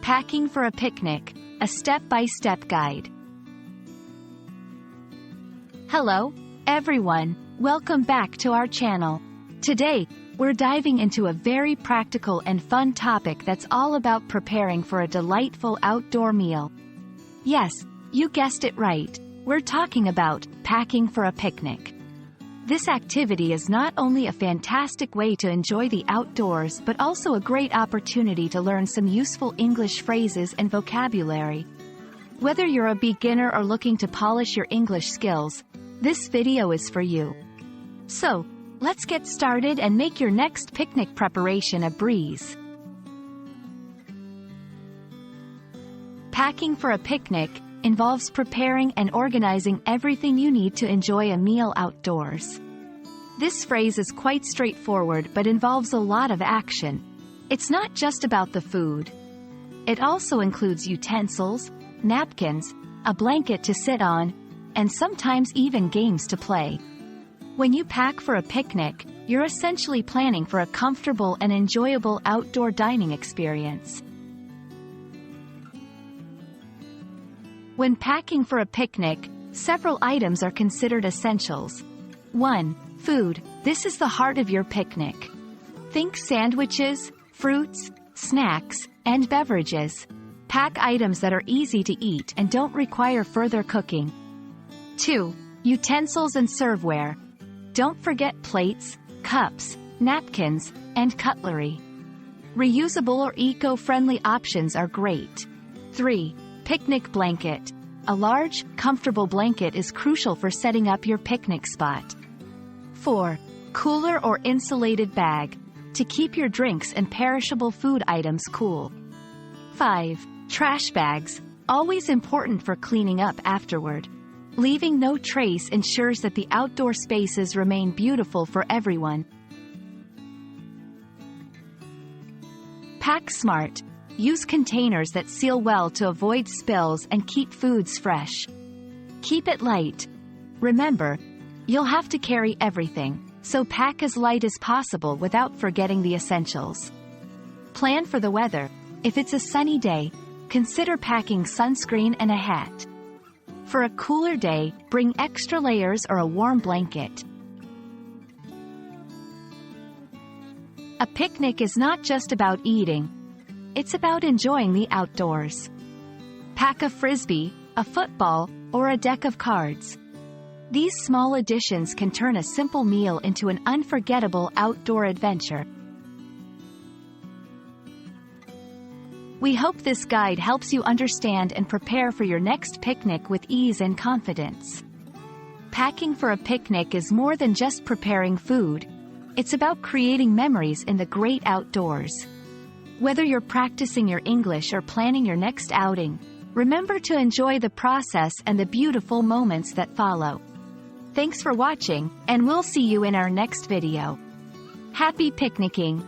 Packing for a picnic, a step-by-step guide. Hello, everyone. Welcome back to our channel. Today, we're diving into a very practical and fun topic that's all about preparing for a delightful outdoor meal. Yes, you guessed it right. We're talking about packing for a picnic. This activity is not only a fantastic way to enjoy the outdoors but also a great opportunity to learn some useful English phrases and vocabulary. Whether you're a beginner or looking to polish your English skills, this video is for you. So, let's get started and make your next picnic preparation a breeze. Packing for a picnic involves preparing and organizing everything you need to enjoy a meal outdoors. This phrase is quite straightforward but involves a lot of action. It's not just about the food. It also includes utensils, napkins, a blanket to sit on, and sometimes even games to play. When you pack for a picnic, you're essentially planning for a comfortable and enjoyable outdoor dining experience. When packing for a picnic, several items are considered essentials. 1. Food. This is the heart of your picnic. Think sandwiches, fruits, snacks, and beverages. Pack items that are easy to eat and don't require further cooking. 2. Utensils and serveware. Don't forget plates, cups, napkins, and cutlery. Reusable or eco-friendly options are great. 3. Picnic blanket. A large, comfortable blanket is crucial for setting up your picnic spot. 4. Cooler or insulated bag. To keep your drinks and perishable food items cool. 5. Trash bags. Always important for cleaning up afterward. Leaving no trace ensures that the outdoor spaces remain beautiful for everyone. Pack smart. Use containers that seal well to avoid spills and keep foods fresh. Keep it light. Remember, you'll have to carry everything, so pack as light as possible without forgetting the essentials. Plan for the weather. If it's a sunny day, consider packing sunscreen and a hat. For a cooler day, bring extra layers or a warm blanket. A picnic is not just about eating. It's about enjoying the outdoors. Pack a frisbee, a football, or a deck of cards. These small additions can turn a simple meal into an unforgettable outdoor adventure. We hope this guide helps you understand and prepare for your next picnic with ease and confidence. Packing for a picnic is more than just preparing food. It's about creating memories in the great outdoors. Whether you're practicing your English or planning your next outing, remember to enjoy the process and the beautiful moments that follow. Thanks for watching, and we'll see you in our next video. Happy picnicking!